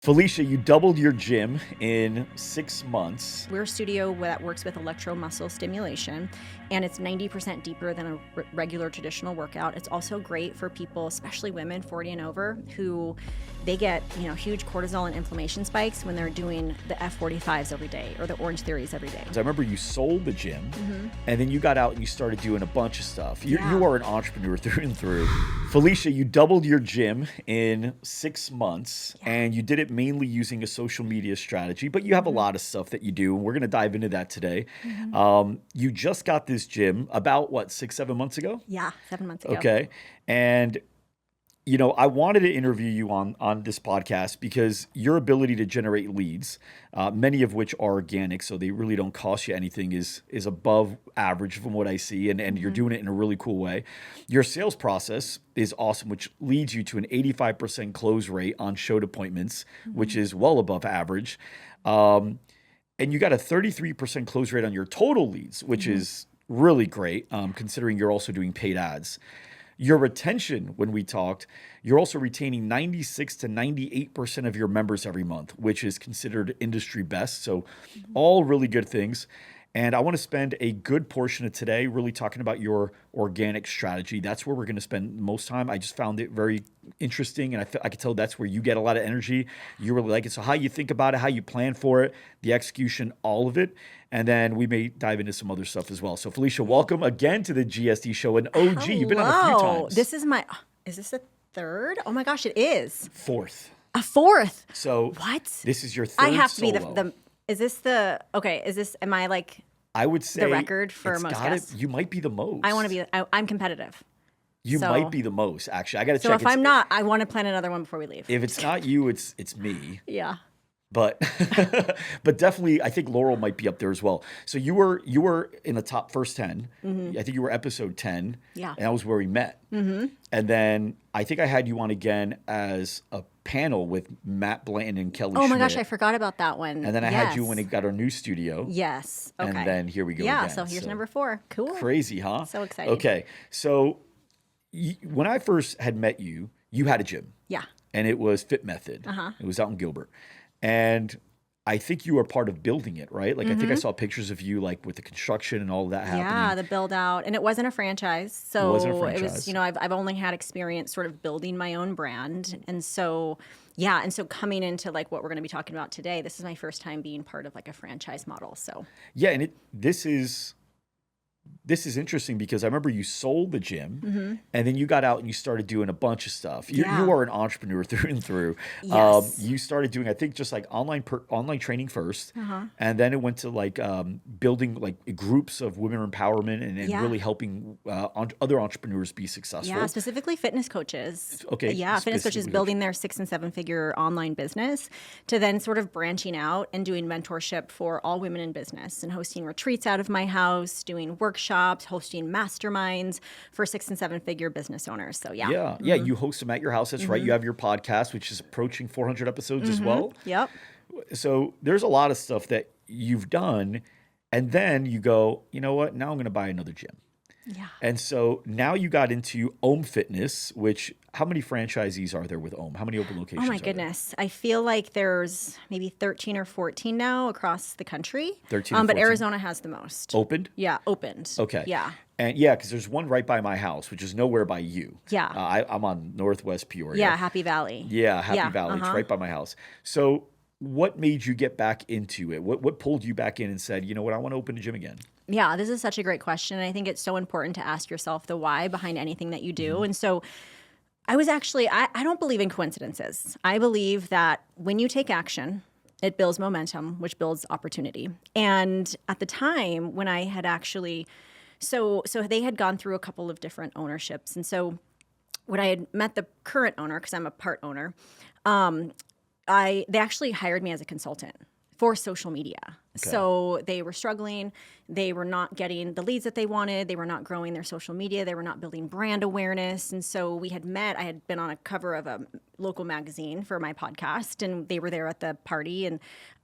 Felicia, you doubled your gym in 6 months. We're a studio that works with electromuscle stimulation, and it's 90% deeper than a regular traditional workout. It's also great for people, especially women 40 and over, who they get huge cortisol and inflammation spikes when they're doing the F45s every day or the Orange Theories every day. I remember you sold the gym, and then you got out and you started doing a bunch of stuff. You Yeah. are an entrepreneur through and through. Felicia, you doubled your gym in 6 months, and you did it mainly using a social media strategy, but you have a lot of stuff that you do, and we're going to dive into that today. You just got this gym about, 6, 7 months ago? Yeah, 7 months ago. Okay. And I wanted to interview you on this podcast because your ability to generate leads, many of which are organic, so they really don't cost you anything, is above average from what I see, and you're doing it in a really cool way. Your sales process is awesome, which leads you to an 85% close rate on showed appointments, which is well above average. And you got a 33% close rate on your total leads, which is really great, considering you're also doing paid ads. Your retention, when we talked, you're also retaining 96 to 98% of your members every month, which is considered industry best. So all really good things. And I want to spend a good portion of today really talking about your organic strategy. That's where we're going to spend most time. I just found it very interesting, and I could tell that's where you get a lot of energy. You really like it. So how you think about it, how you plan for it, the execution, all of it. And then we may dive into some other stuff as well. So Felicia, welcome again to the GSD show. An OG. You've been on a few times. Is this a third? Oh my gosh, it is. Fourth. A fourth. So What? this is your third I have to be solo. am I like I would say the record for it's most gotta- guests? You might be the most. I'm competitive. You so- might be the most, actually. I got to So check. if I'm not, I want to plan another one before we leave. If it's not you, it's me. Yeah. But but definitely, I think Laurel might be up there as well. So you were in the top first 10. I think you were episode 10. Yeah. And that was where we met. And then I think I had you on again as a panel with Matt Blanton and Kelly Oh my Schmidt. gosh, I forgot about that one. And then I had you when we got our new studio. Yes. Okay. And then here we go Yeah. again. So here's number 4. Cool. Crazy, huh? So exciting. Okay. So when I first had met you, you had a gym. Yeah. And it was Fit Method. It was out in Gilbert. And I think you were part of building it, right? Like I think I saw pictures of you like with the construction and all of that happening. Yeah, the build out, and it wasn't a franchise. So It wasn't a it was, franchise. I've only had experience sort of building my own brand, and so coming into like what we're going to be talking about today, this is my first time being part of like a franchise model. So Yeah, and this is interesting because I remember you sold the gym and then you got out and you started doing a bunch of stuff. You are an entrepreneur through and through. Yes. You started doing, I think, just like online training first, and then it went to like building like groups of women empowerment and really helping other entrepreneurs be successful. Yeah, specifically fitness coaches. Okay, Yeah, fitness coaches specifically. building their 6 and 7 figure online business to then sort of branching out and doing mentorship for all women in business and hosting retreats out of my house, doing workshops, hosting masterminds for 6 and 7 figure business owners. So yeah. Yeah, you host them at your house. That's right. You have your podcast, which is approaching 400 episodes as well. Yep. So there's a lot of stuff that you've done, and then you go, you know what? Now I'm going to buy another gym. Yeah. And so now you got into Ohm Fitness, which how many franchisees are there with Ohm? How many open locations? Oh my are there? goodness. I feel like there's maybe 13 or 14 now across the country. 13 or But 14. Arizona has the most. Opened? Yeah, opened. Okay. Yeah. And yeah, because there's one right by my house, which is nowhere by you. Yeah. I'm on Northwest Peoria. Yeah, Happy Valley. Yeah, Happy Valley. It's right by my house. So what made you get back into it? What pulled you back in and said, you know what, I want to open a gym again? Yeah, this is such a great question. And I think it's so important to ask yourself the why behind anything that you do. And so I was actually, I don't believe in coincidences. I believe that when you take action, it builds momentum, which builds opportunity. And at the time when I had actually, so they had gone through a couple of different ownerships. And so when I had met the current owner, because I'm a part owner, they actually hired me as a consultant for social media. Okay. So they were struggling. They were not getting the leads that they wanted. They were not growing their social media. They were not building brand awareness. And so we had met. I had been on a cover of a local magazine for my podcast, and they were there at the party. And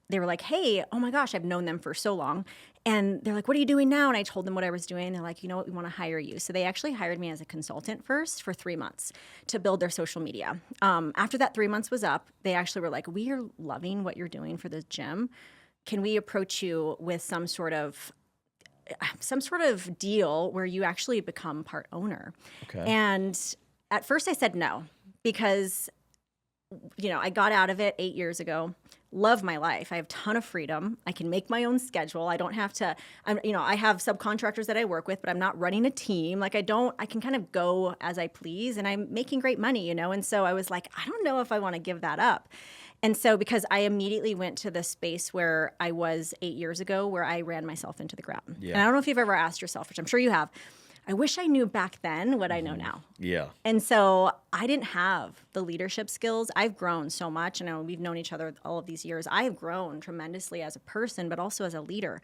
they were like, hey, oh my gosh, I've known them for so long. And they're like, what are you doing now? And I told them what I was doing. They're like, you know what, we want to hire you. So they actually hired me as a consultant first for 3 months to build their social media. After that 3 months was up, they actually were like, we are loving what you're doing for the gym. Can we approach you with some sort of deal where you actually become part owner? Okay. And at first I said no, because I got out of it 8 years ago. Love my life. I have a ton of freedom. I can make my own schedule. I don't have to, I have subcontractors that I work with, but I'm not running a team. I can kind of go as I please, and I'm making great money, And so I was like, I don't know if I want to give that up. And so because I immediately went to the space where I was 8 years ago, where I ran myself into the ground. Yeah. And I don't know if you've ever asked yourself, which I'm sure you have, I wish I knew back then what I know now. Yeah. And so I didn't have the leadership skills. I've grown so much. We've known each other all of these years. I have grown tremendously as a person, but also as a leader.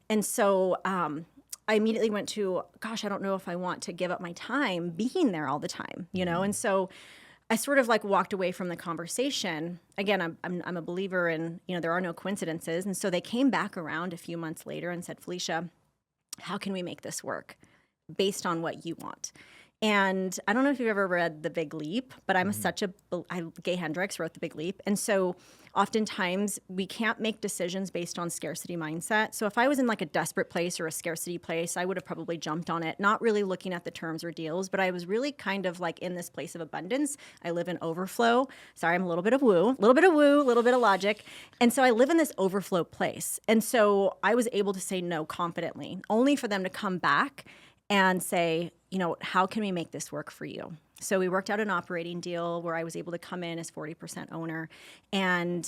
And so I immediately went to, gosh, I don't know if I want to give up my time being there all the time, And so I sort of like walked away from the conversation. Again, I'm a believer in, there are no coincidences. And so they came back around a few months later and said, Felicia, how can we make this work based on what you want? And I don't know if you've ever read The Big Leap, but Gay Hendricks wrote The Big Leap. And so oftentimes we can't make decisions based on scarcity mindset. So if I was in like a desperate place or a scarcity place, I would have probably jumped on it, not really looking at the terms or deals, but I was really kind of like in this place of abundance. I live in overflow. Sorry, I'm a little bit of woo, a little bit of logic. And so I live in this overflow place. And so I was able to say no confidently, only for them to come back and say, how can we make this work for you? So we worked out an operating deal where I was able to come in as 40% owner and,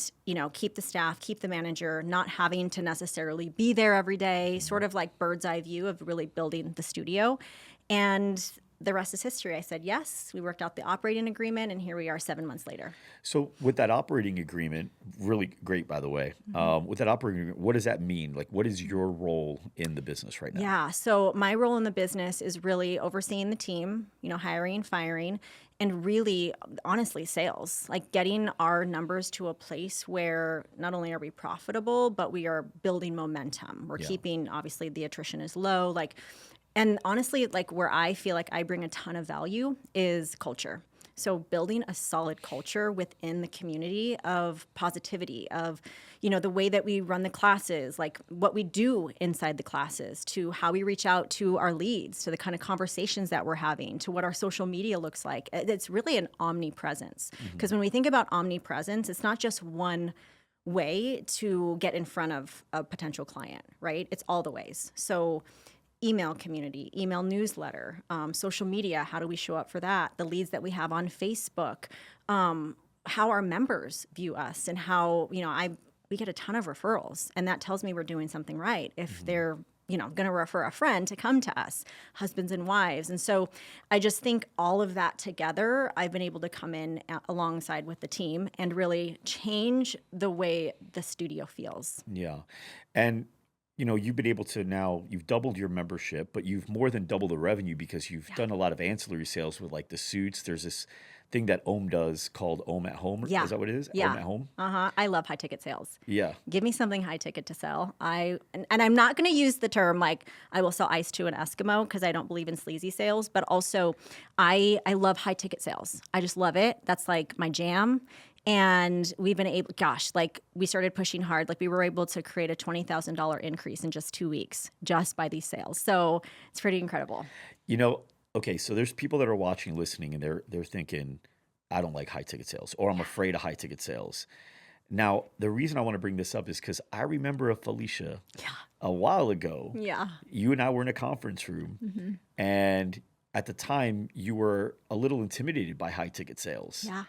keep the staff, keep the manager, not having to necessarily be there every day, sort of like bird's eye view of really building the studio. And the rest is history. I said yes. We worked out the operating agreement, and here we are 7 months later. So with that operating agreement, really great, by the way. With that operating agreement, what does that mean? Like, what is your role in the business right now? Yeah. So my role in the business is really overseeing the team, hiring, firing, and really, honestly, sales. Like getting our numbers to a place where not only are we profitable, but we are building momentum. We're keeping, obviously, the attrition is low. And honestly, like where I feel like I bring a ton of value is culture. So building a solid culture within the community of positivity, of, the way that we run the classes, like what we do inside the classes, to how we reach out to our leads, to the kind of conversations that we're having, to what our social media looks like. It's really an omnipresence. Because when we think about omnipresence, it's not just one way to get in front of a potential client, right? It's all the ways. So email community, email newsletter, social media, how do we show up for that? The leads that we have on Facebook, how our members view us, and how, we get a ton of referrals, and that tells me we're doing something right. If they're, going to refer a friend to come to us, husbands and wives. And so I just think all of that together, I've been able to come in alongside with the team and really change the way the studio feels. Yeah. And you've been able to you've doubled your membership, but you've more than doubled the revenue because you've done a lot of ancillary sales with like the suits. There's this thing that Ohm does called Ohm at Home. Yeah. Is that what it is? Yeah. Ohm at Home? I love high ticket sales. Yeah. Give me something high ticket to sell. And I'm not going to use the term like I will sell ice to an Eskimo, because I don't believe in sleazy sales, but also I love high ticket sales. I just love it. That's like my jam. And we've been able, we started pushing hard. Like we were able to create a $20,000 increase in just 2 weeks just by these sales. So it's pretty incredible. Okay, so there's people that are watching, listening, and they're thinking, I don't like high ticket sales, or I'm afraid of high ticket sales. Now, the reason I want to bring this up is because I remember a Felicia a while ago. Yeah. You and I were in a conference room, and at the time, you were a little intimidated by high ticket sales. Yeah.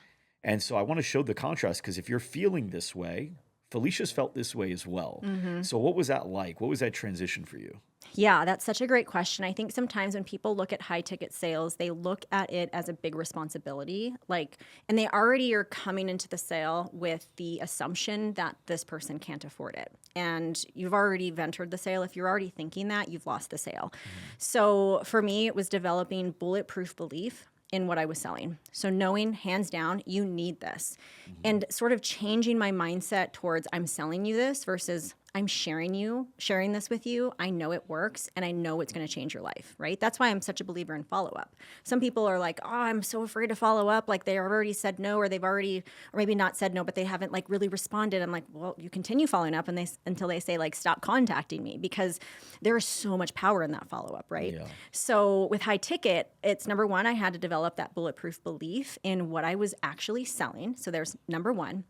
And so I want to show the contrast, because if you're feeling this way, Felicia's felt this way as well. So what was that like? What was that transition for you? Yeah, that's such a great question. I think sometimes when people look at high ticket sales, they look at it as a big responsibility, and they already are coming into the sale with the assumption that this person can't afford it. And you've already ventured the sale. If you're already thinking that, you've lost the sale. So for me, it was developing bulletproof belief in what I was selling. So knowing hands down, you need this, and sort of changing my mindset towards I'm selling you this versus I'm sharing this with you. I know it works and I know it's going to change your life, right? That's why I'm such a believer in follow up. Some people are like, oh, I'm so afraid to follow up. Like they already said no, or they've already, or maybe not said no, but they haven't like really responded. I'm like, well, you continue following up until they say like, stop contacting me, because there is so much power in that follow up, right? Yeah. So with high ticket, it's number one, I had to develop that bulletproof belief in what I was actually selling. So there's number one.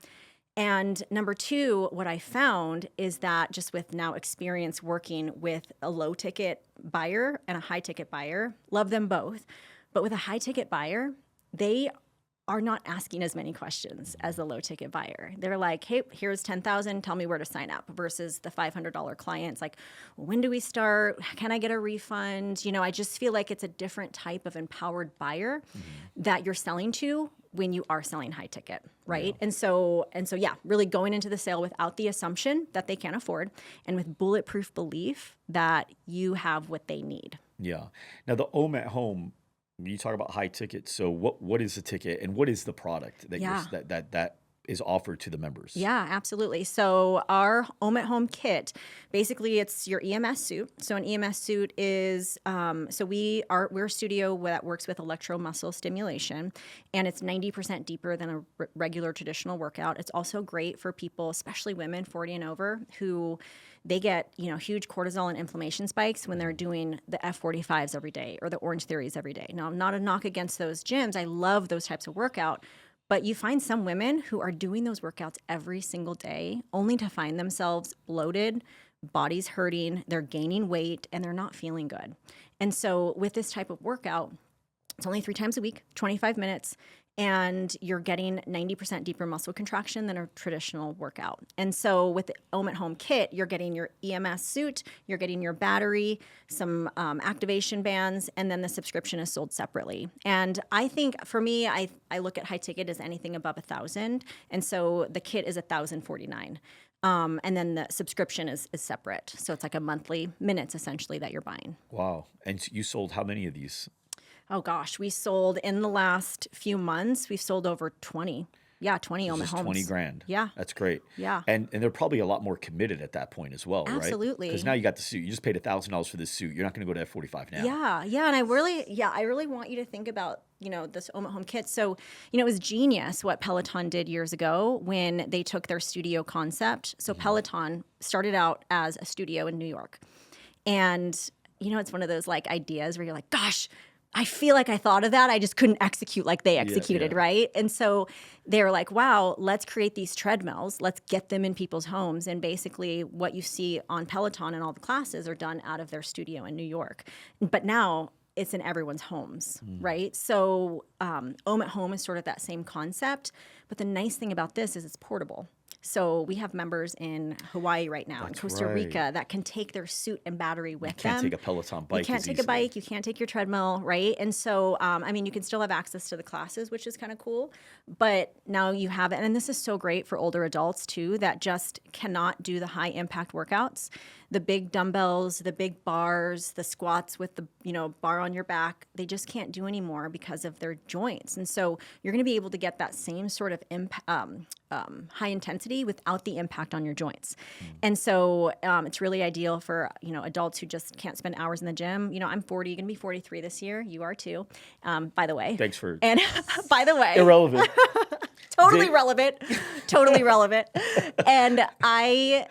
And number two, what I found is that just with now experience working with a low ticket buyer and a high ticket buyer, love them both. But with a high ticket buyer, they are not asking as many questions as the low ticket buyer. They're like, hey, here's 10,000, tell me where to sign up, versus the $500 clients like, well, when do we start? Can I get a refund? I just feel like it's a different type of empowered buyer that you're selling to when you are selling high ticket, right? Yeah. And so yeah, really going into the sale without the assumption that they can't afford, and with bulletproof belief that you have what they need. Yeah. Now the Ohm at Home, you talk about high ticket. So what is the ticket and what is the product that Yeah. that is offered to the members? Yeah, absolutely. So our Ohm at Home kit, basically it's your EMS suit. So an EMS suit is, we're a studio that works with electromuscle stimulation, and it's 90% deeper than a regular traditional workout. It's also great for people, especially women 40 and over, who they get, huge cortisol and inflammation spikes when they're doing the F45s every day or the Orange Theories every day. Now, not a knock against those gyms. I love those types of workout. But you find some women who are doing those workouts every single day only to find themselves bloated, bodies hurting, they're gaining weight, and they're not feeling good. And so with this type of workout, it's only 3 times a week, 25 minutes, and you're getting 90% deeper muscle contraction than a traditional workout. And so with the Ohm at Home kit, you're getting your EMS suit, you're getting your battery, some activation bands, and then the subscription is sold separately. And I think for me, I look at high ticket as anything above 1,000, and so the kit is $1,049. And then the subscription is separate. So it's like a monthly minutes essentially that you're buying. Wow. And you sold how many of these? Oh gosh, we sold in the last few months, we've sold over 20. Yeah, 20 Ohm at Just Homes. 20 grand. Yeah. That's great. Yeah. And they're probably a lot more committed at that point as well, right? Absolutely. Because now you got the suit. You just paid $1,000 for this suit. You're not going to go to F45 now. Yeah. And I really want you to think about, this Ohm at Home kit. So, it was genius what Peloton did years ago when they took their studio concept. So Peloton started out as a studio in New York. And, it's one of those like ideas where you're like, gosh, I feel like I thought of that. I just couldn't execute like they executed, yeah. right? And so they were like, wow, let's create these treadmills. Let's get them in people's homes. And basically what you see on Peloton and all the classes are done out of their studio in New York. But now it's in everyone's homes, right? So Ohm at Home is sort of that same concept. But the nice thing about this is it's portable. So we have members in Hawaii right now, in Costa Rica, that can take their suit and battery with them. You can't take a Peloton bike. You can't take a bike. You can't take your treadmill, right? And so, you can still have access to the classes, which is kind of cool. But now you have it. And this is so great for older adults, too, that just cannot do the high impact workouts. The big dumbbells, the big bars, the squats with the bar on your back, they just can't do anymore because of their joints. And so you're going to be able to get that same sort of high intensity without the impact on your joints. And so it's really ideal for adults who just can't spend hours in the gym. I'm 40, going to be 43 this year. You are too, by the way. Thanks for. And by the way, Irrelevant. Totally relevant. Totally relevant. And I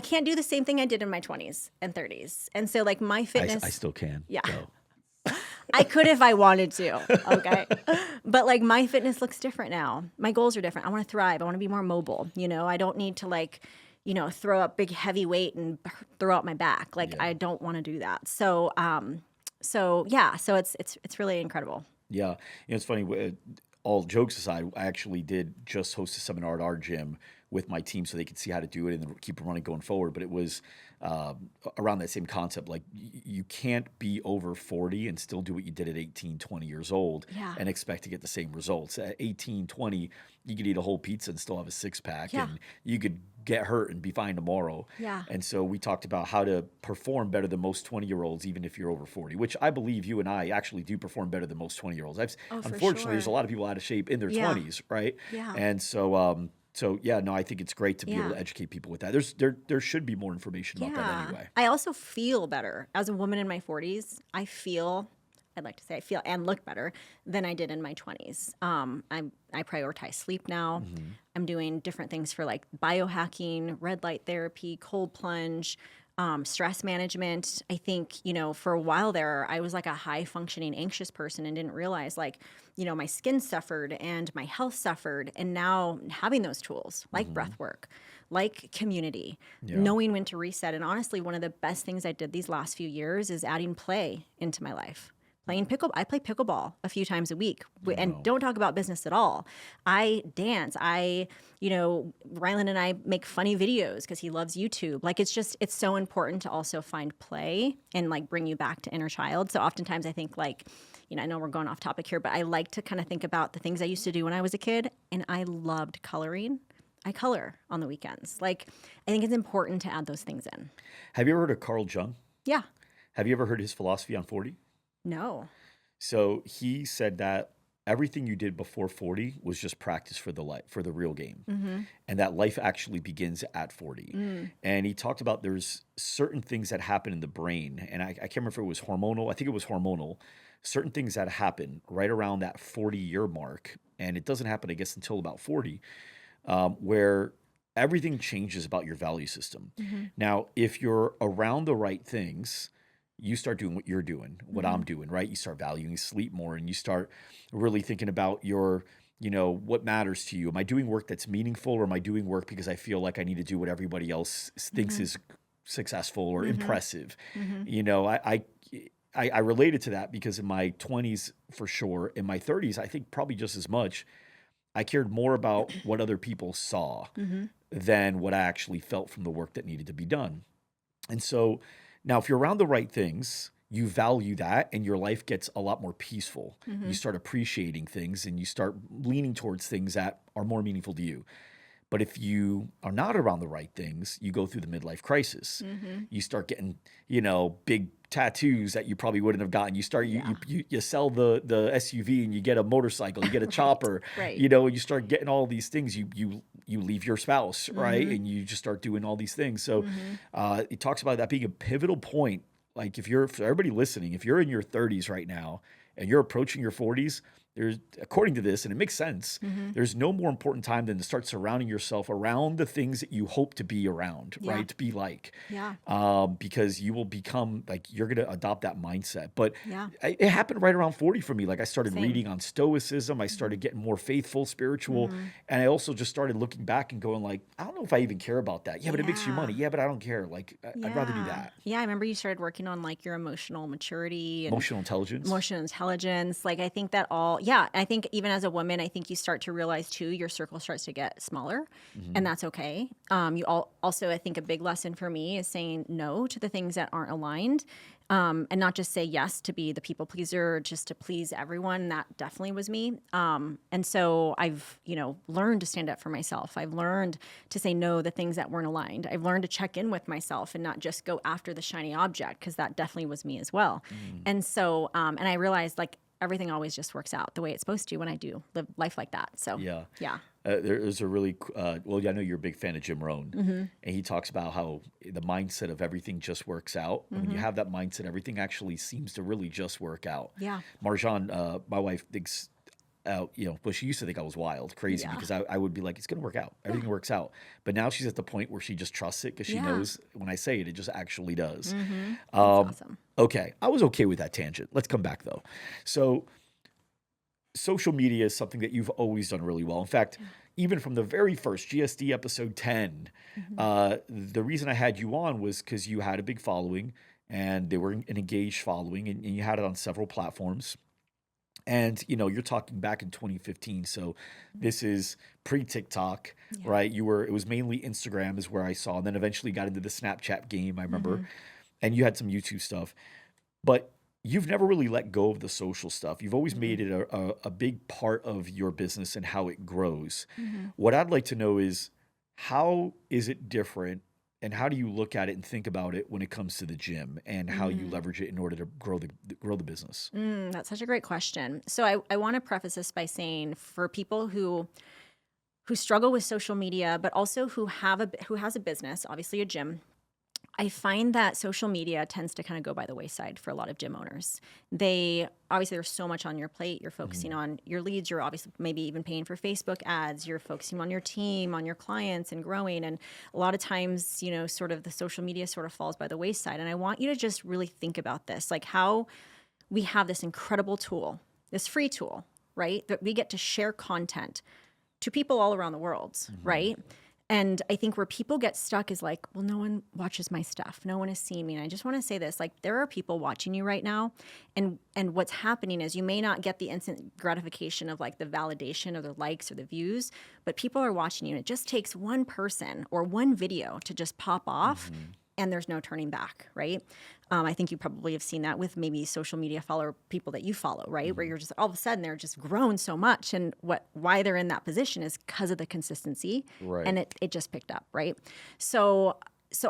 can't do the same thing I did in my 20s and 30s. And so like my fitness. I still can. Yeah. So. I could if I wanted to. Okay. But like my fitness looks different now. My goals are different. I want to thrive. I want to be more mobile. I don't need to like, throw up big heavy weight and throw out my back. Like I don't want to do that. So it's really incredible. Yeah. It's funny. All jokes aside, I actually did just host a seminar at our gym with my team so they could see how to do it and then keep it running going forward. But it was around that same concept. Like you can't be over 40 and still do what you did at 18, 20 years old Yeah. and expect to get the same results. At 18, 20, you could eat a whole pizza and still have a six pack, Yeah. and you could get hurt and be fine tomorrow. Yeah. And so we talked about how to perform better than most 20-year-olds, even if you're over 40, which I believe you and I actually do perform better than most 20-year-olds. Oh, for Unfortunately, there's a sure. lot of people out of shape in their Yeah. 20s, right? Yeah. And so yeah, no, I think it's great to be able Yeah. to educate people with that. There should be more information about that Yeah. anyway. I also feel better as a woman in my 40s. I'd like to say I feel and look better than I did in my 20s. I prioritize sleep now. I'm doing different things for like biohacking, red light therapy, cold plunge, stress management. I think, for a while there, I was like a high functioning anxious person and didn't realize like, my skin suffered and my health suffered. And now having those tools like breath work, like community, Yeah. knowing when to reset. And honestly, one of the best things I did these last few years is adding play into my life. I play pickleball a few times a week and don't talk about business at all. I dance. Rylan and I make funny videos because he loves YouTube. Like it's so important to also find play and like bring you back to inner child. So oftentimes I think like, I know we're going off topic here, but I like to kind of think about the things I used to do when I was a kid, and I loved coloring. I color on the weekends. Like I think it's important to add those things in. Have you ever heard of Carl Jung? Yeah. Have you ever heard his philosophy on 40? No. So he said that everything you did before 40 was just practice for the real game. And that life actually begins at 40. And he talked about there's certain things that happen in the brain, and I can't remember if it was hormonal. I think it was hormonal. Certain things that happen right around that 40-year mark, and it doesn't happen, I guess, until about 40, where everything changes about your value system. Now, if you're around the right things, you start doing what you're doing, what I'm doing, right? You start valuing sleep more, and you start really thinking about what matters to you. Am I doing work that's meaningful, or am I doing work because I feel like I need to do what everybody else thinks is successful or impressive? I related to that because in my 20s, for sure, in my 30s, I think probably just as much, I cared more about what other people saw than what I actually felt from the work that needed to be done. And so now if you're around the right things, you value that and your life gets a lot more peaceful. You start appreciating things and you start leaning towards things that are more meaningful to you. But if you are not around the right things, you go through the midlife crisis. You start getting, big tattoos that you probably wouldn't have gotten. You start you sell the SUV and you get a motorcycle, you get a chopper, Right. you start getting all these things. You leave your spouse, right? And you just start doing all these things. So it talks about that being a pivotal point. Like for everybody listening, if you're in your 30s right now and you're approaching your 40s, there's, according to this, and it makes sense, there's no more important time than to start surrounding yourself around the things that you hope to be around, right? To be like. Yeah. Because you will become, like, you're going to adopt that mindset. But Yeah. it happened right around 40 for me. Like, I started Same. reading on Stoicism. I started getting more faithful, spiritual. And I also just started looking back and going, like, I don't know if I even care about that. Yeah, but it makes you money. Yeah, but I don't care. Like, I'd rather do that. Yeah, I remember you started working on like your emotional maturity and Emotional intelligence. emotional intelligence. Like I think that I think even as a woman, I think you start to realize too, your circle starts to get smaller, and that's okay. Also, I think a big lesson for me is saying no to the things that aren't aligned, and not just say yes to be the people pleaser, or just to please everyone. That definitely was me. And so I've, learned to stand up for myself. I've learned to say no to the things that weren't aligned. I've learned to check in with myself and not just go after the shiny object, because that definitely was me as well. And so, and I realized like everything always just works out the way it's supposed to when I do live life like that. So Yeah. yeah. There's a really, I know you're a big fan of Jim Rohn, and he talks about how the mindset of everything just works out. And when you have that mindset, everything actually seems to really just work out. Yeah. Marjan, my wife, thinks, well, she used to think I was wild, crazy, because I would be like, it's going to work out. Everything works out. But now she's at the point where she just trusts it because she knows when I say it, it just actually does. That's awesome. Okay. I was okay with that tangent. Let's come back though. So social media is something that you've always done really well. In fact, even from the very first GSD episode 10, the reason I had you on was because you had a big following and they were an engaged following, and you had it on several platforms. And you're talking back in 2015, so this is pre-TikTok, Yeah. right? It was mainly Instagram is where I saw, and then eventually got into the Snapchat game, I remember. And you had some YouTube stuff. But you've never really let go of the social stuff. You've always made it a big part of your business and how it grows. Mm-hmm. What I'd like to know is, how is it different, and how do you look at it and think about it when it comes to the gym, and how you leverage it in order to grow the business? That's such a great question. So I want to preface this by saying, for people who struggle with social media, but also who has a business, obviously a gym, I find that social media tends to kind of go by the wayside for a lot of gym owners. There's so much on your plate. You're focusing on your leads. You're obviously maybe even paying for Facebook ads. You're focusing on your team, on your clients, and growing. And a lot of times, sort of the social media sort of falls by the wayside. And I want you to just really think about this, like how we have this incredible tool, this free tool, right? That we get to share content to people all around the world, right? And I think where people get stuck is like, well, no one watches my stuff. No one is seeing me. And I just want to say this, like, there are people watching you right now. And what's happening is you may not get the instant gratification of like the validation of the likes or the views, but people are watching you. And it just takes one person or one video to just pop off. And there's no turning back, right? I think you probably have seen that with maybe social media follower people that you follow, right? Where you're just all of a sudden they're just grown so much, and why they're in that position is because of the consistency, Right. and it just picked up, right? So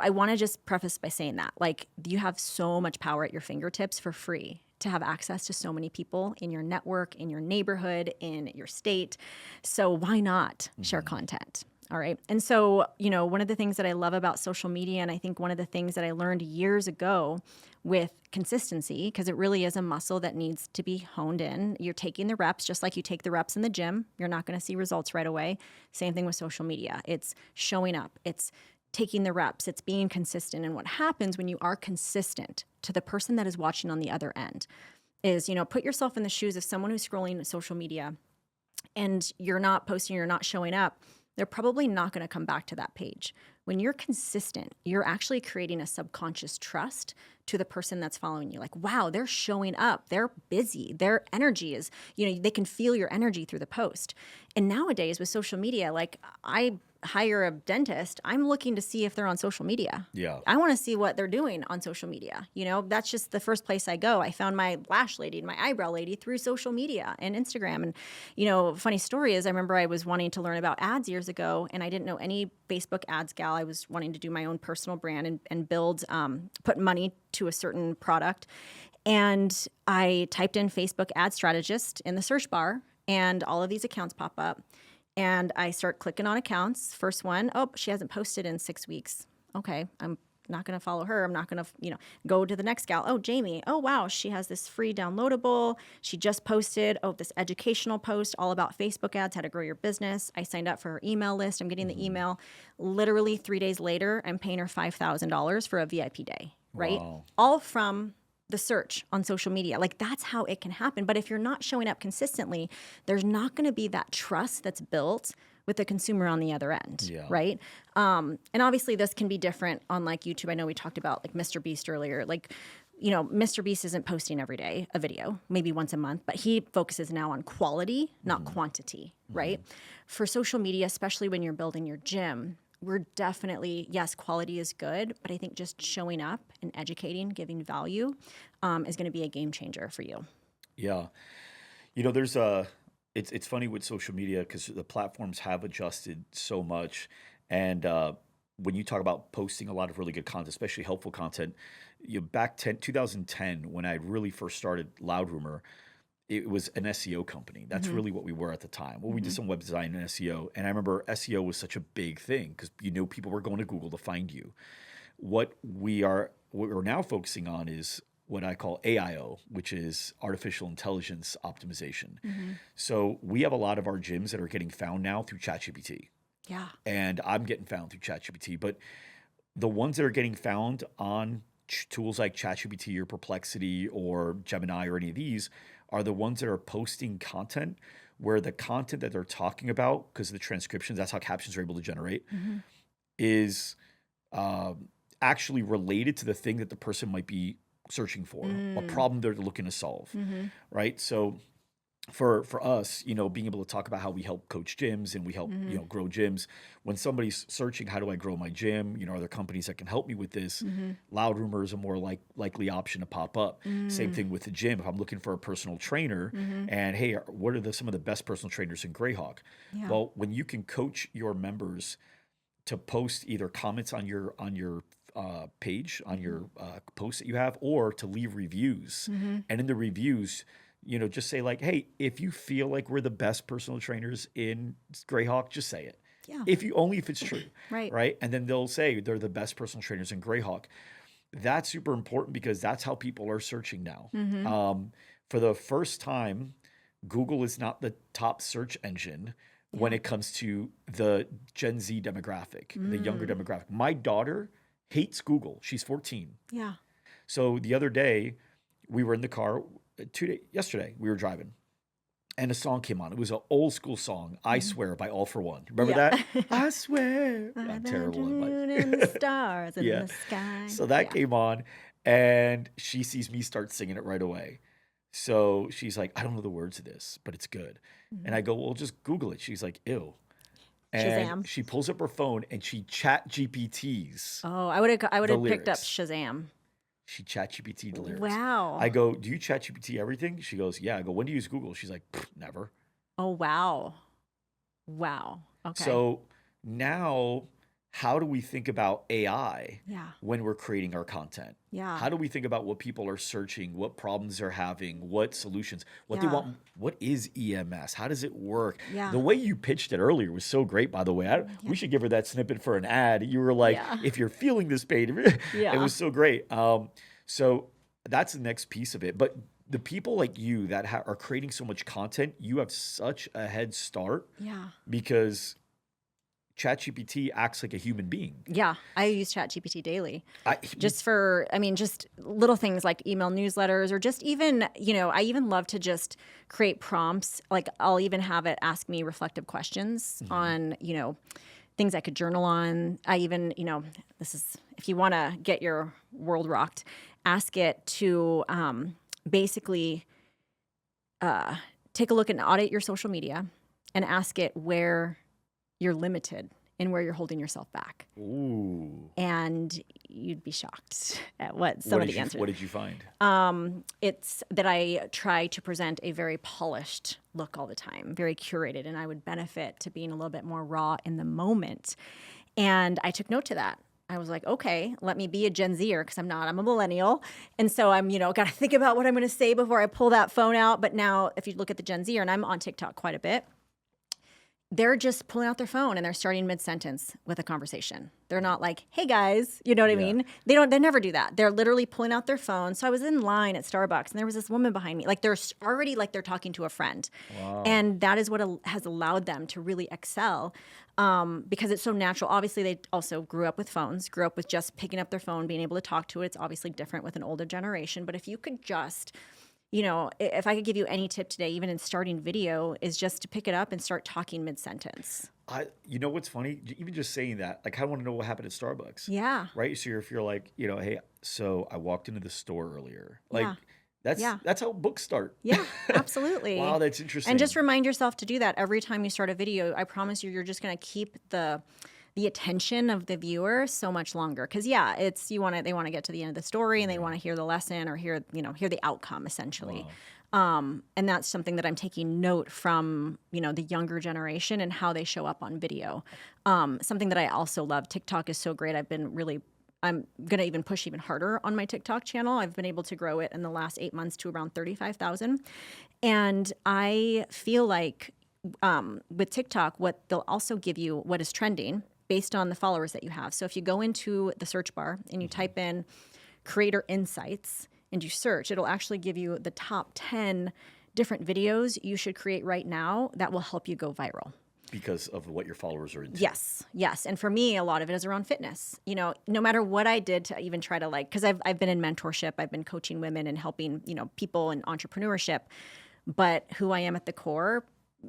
I want to just preface by saying that, like, you have so much power at your fingertips for free to have access to so many people in your network, in your neighborhood, in your state. So why not share content? All right. And so, one of the things that I love about social media, and I think one of the things that I learned years ago with consistency, because it really is a muscle that needs to be honed in. You're taking the reps, just like you take the reps in the gym. You're not going to see results right away. Same thing with social media. It's showing up. It's taking the reps. It's being consistent. And what happens when you are consistent to the person that is watching on the other end is, put yourself in the shoes of someone who's scrolling social media and you're not posting, you're not showing up. They're probably not going to come back to that page. When you're consistent, you're actually creating a subconscious trust to the person that's following you. Like, wow, they're showing up. They're busy. Their energy is, they can feel your energy through the post. And nowadays with social media, like, I hire a dentist, I'm looking to see if they're on social media. Yeah. I want to see what they're doing on social media. That's just the first place I go. I found my lash lady and my eyebrow lady through social media and Instagram. And, funny story is I remember I was wanting to learn about ads years ago, and I didn't know any Facebook ads gal. I was wanting to do my own personal brand and build, put money to a certain product. And I typed in Facebook ad strategist in the search bar, and all of these accounts pop up. And I start clicking on accounts. First one, oh, she hasn't posted in 6 weeks. Okay, I'm not going to follow her. I'm not going to, go to the next gal. Oh, Jamie. Oh, wow, she has this free downloadable. She just posted, this educational post all about Facebook ads, how to grow your business. I signed up for her email list. I'm getting the email. Literally 3 days later, I'm paying her $5,000 for a VIP day, right? Wow. All from the search on social media. Like, that's how it can happen. But if you're not showing up consistently, there's not going to be that trust that's built with the consumer on the other end, Yeah. right? And obviously this can be different on like YouTube. I know we talked about like Mr. Beast earlier. Like, Mr. Beast isn't posting every day a video, maybe once a month, but he focuses now on quality, not quantity, right? For social media, especially when you're building your gym, we're definitely, yes, quality is good, but I think just showing up and educating, giving value is going to be a game changer for you. Yeah. There's it's funny with social media because the platforms have adjusted so much. And when you talk about posting a lot of really good content, especially helpful content, back 2010, when I really first started Loud Rumor, it was an SEO company. That's really what we were at the time. Well, we did some web design and SEO. And I remember SEO was such a big thing because, people were going to Google to find you. What we're now focusing on is what I call AIO, which is artificial intelligence optimization. So we have a lot of our gyms that are getting found now through ChatGPT. Yeah. And I'm getting found through ChatGPT. But the ones that are getting found on tools like ChatGPT or Perplexity or Gemini or any of these are the ones that are posting content where the content that they're talking about, because of the transcriptions, that's how captions are able to generate, is actually related to the thing that the person might be searching for, a problem they're looking to solve, right? So for us, being able to talk about how we help coach gyms and we help, grow gyms. When somebody's searching, how do I grow my gym? Are there companies that can help me with this? Loud Rumor is a more likely option to pop up. Same thing with the gym. If I'm looking for a personal trainer and hey, what are some of the best personal trainers in Greyhawk? Yeah. Well, when you can coach your members to post either comments on your page, on your post that you have, or to leave reviews. And in the reviews, just say like, hey, if you feel like we're the best personal trainers in Greyhawk, just say it. Yeah. If it's true. Right. Right. And then they'll say they're the best personal trainers in Greyhawk. That's super important because that's how people are searching now. For the first time, Google is not the top search engine when it comes to the Gen Z demographic, the younger demographic. My daughter hates Google. She's 14. Yeah. So the other day, we were in the car. Yesterday, we were driving, and a song came on. It was an old school song, "I Swear" by All for One. Remember that? I swear. I'm terrible at moon and the stars in Yeah. the sky. So that came on, and she sees me start singing it right away. So she's like, I don't know the words of this, but it's good. And I go, well, just Google it. She's like, ew. And Shazam. she pulls up her phone and she chat GPTs. Oh, I would have picked up lyrics. Shazam. She chat GPT the lyrics. Wow. I go, do you chat GPT everything? She goes, yeah. I go, when do you use Google? She's like, never. Oh, wow. Wow. Okay. So now, how do we think about AI Yeah. when we're creating our content? Yeah. How do we think about what people are searching, what problems they're having, what solutions, what they Yeah. want? What is EMS? How does it work? Yeah. The way you pitched it earlier was so great, by the way. We should give her that snippet for an ad. You were like, Yeah. if you're feeling this pain, Yeah. it was so great. So that's the next piece of it. But the people like you that are creating so much content, you have such a head start Yeah. because ChatGPT acts like a human being. Yeah. I use ChatGPT daily. Just Just little things like email newsletters or just even, I even love to just create prompts. Like I'll even have it ask me reflective questions on, things I could journal on. I even, this is, if you want to get your world rocked, ask it to basically take a look and audit your social media and ask it where you're limited and where you're holding yourself back. Ooh. And you'd be shocked at what some of the answers. What did you find? It's that I try to present a very polished look all the time, very curated, and I would benefit to being a little bit more raw in the moment. And I took note to that. I was like, okay, let me be a Gen Zer because I'm not. I'm a millennial. And so I'm, got to think about what I'm going to say before I pull that phone out. But now if you look at the Gen Zer, and I'm on TikTok quite a bit, they're just pulling out their phone and they're starting mid-sentence with a conversation. They're not like, hey guys, you know what I mean? They never do that. They're literally pulling out their phone. So I was in line at Starbucks and there was this woman behind me. Like they're already like they're talking to a friend. Wow. And that is what has allowed them to really excel because it's so natural. Obviously, they also grew up with phones, grew up with just picking up their phone, being able to talk to it. It's obviously different with an older generation. But if you could just if I could give you any tip today, even in starting video, is just to pick it up and start talking mid-sentence. You know what's funny? Even just saying that, like I want to know what happened at Starbucks. Yeah. Right. So if you're like, hey, so I walked into the store earlier. Like Yeah. that's how books start. Yeah, absolutely. Wow, that's interesting. And just remind yourself to do that every time you start a video. I promise you're just going to keep the attention of the viewer so much longer. Because they want to get to the end of the story and they want to hear the lesson or hear the outcome essentially. Wow. And that's something that I'm taking note from, the younger generation and how they show up on video. Something that I also love. TikTok is so great. I'm going to even push even harder on my TikTok channel. I've been able to grow it in the last 8 months to around 35,000. And I feel like with TikTok, what they'll also give you what is trending based on the followers that you have. So if you go into the search bar and you type in creator insights and you search, it'll actually give you the top 10 different videos you should create right now that will help you go viral. Because of what your followers are into. Yes. And for me, a lot of it is around fitness. No matter what I did to even try to because I've been in mentorship, I've been coaching women and helping, people in entrepreneurship. But who I am at the core,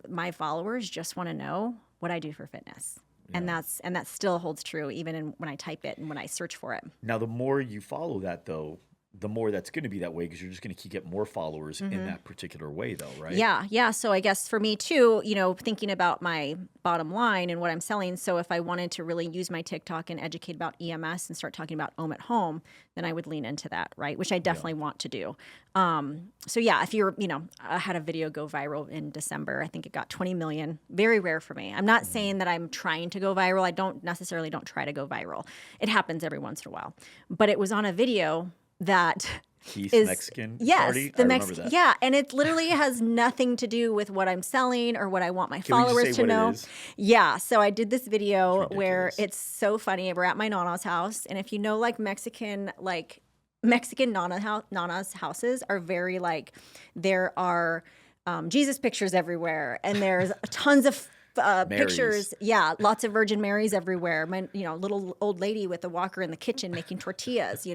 my followers just want to know what I do for fitness. Yeah. And that still holds true even when I type it and when I search for it. Now, the more you follow that though, the more that's going to be that way because you're just going to keep get more followers in that particular way, though, right? Yeah, yeah. So I guess for me too, thinking about my bottom line and what I'm selling. So if I wanted to really use my TikTok and educate about EMS and start talking about Ohm at home, then I would lean into that, right? Which I definitely want to do. So yeah, if you're, I had a video go viral in December. I think it got 20 million. Very rare for me. I'm not saying that I'm trying to go viral. I don't try to go viral. It happens every once in a while. But it was on a video that Keith's is Mexican yes, party. the I remember Mexican. that. Yeah, and it literally has nothing to do with what I'm selling or what I want my Can we just followers say to what it know. is? Yeah, so I did this video It's where ridiculous. it's so funny. We're at my nana's house, and if you know, Mexican nana's houses are very there are Jesus pictures everywhere, and there's tons of Marys. pictures. Yeah, lots of Virgin Marys everywhere. My, little old lady with a walker in the kitchen making tortillas.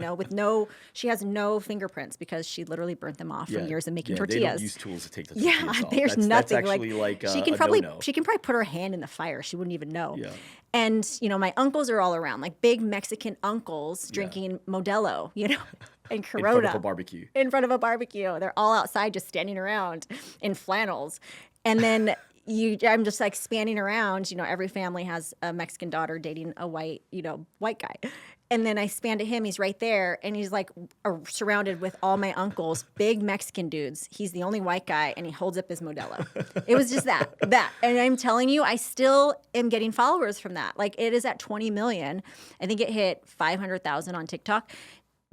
She has no fingerprints because she literally burnt them off from years of making They don't tortillas. use tools to take the Yeah, tortillas off. there's That's nothing actually like she a can probably no-no. put her hand in the fire. She wouldn't even know. Yeah. And my uncles are all around, like big Mexican uncles drinking Modelo, and Corona In front of a barbecue. in front of a barbecue. They're all outside just standing around in flannels. And then I'm just spanning around, every family has a Mexican daughter dating a white guy. And then I span to him, he's right there, and he's surrounded with all my uncles, big Mexican dudes. He's the only white guy, and he holds up his Modelo. It was just that. And I'm telling you, I still am getting followers from that. It is at 20 million. I think it hit 500,000 on TikTok.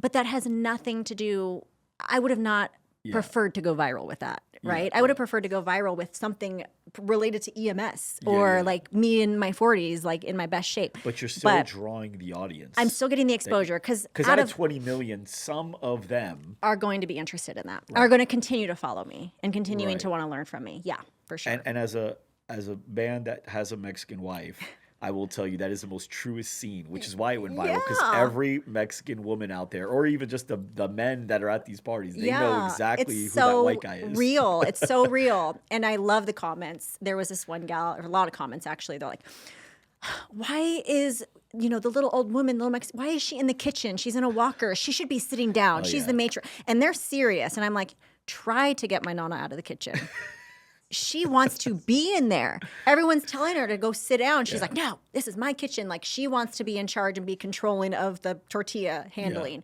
But that has nothing to do, I would have not preferred to go viral with that, right? I would have preferred to go viral with something related to EMS or me in my 40s, in my best shape. But you're still drawing the audience. I'm still getting the exposure because out of 20 million, some of them are going to be interested in that, are going to continue to follow me and continuing to want to learn from me. Yeah, for sure. And as a man that has a Mexican wife, I will tell you that is the most truest scene, which is why it went viral. Because every Mexican woman out there, or even just the men that are at these parties, they know exactly who that white guy is. Real. It's so real. And I love the comments. There was this one gal, or a lot of comments actually. They're like, why is the little old woman, why is she in the kitchen? She's in a walker. She should be sitting down. She's the matron. And they're serious. And I'm like, try to get my nana out of the kitchen. She wants to be in there. Everyone's telling her to go sit down. She's like, no, this is my kitchen. She wants to be in charge and be controlling of the tortilla handling.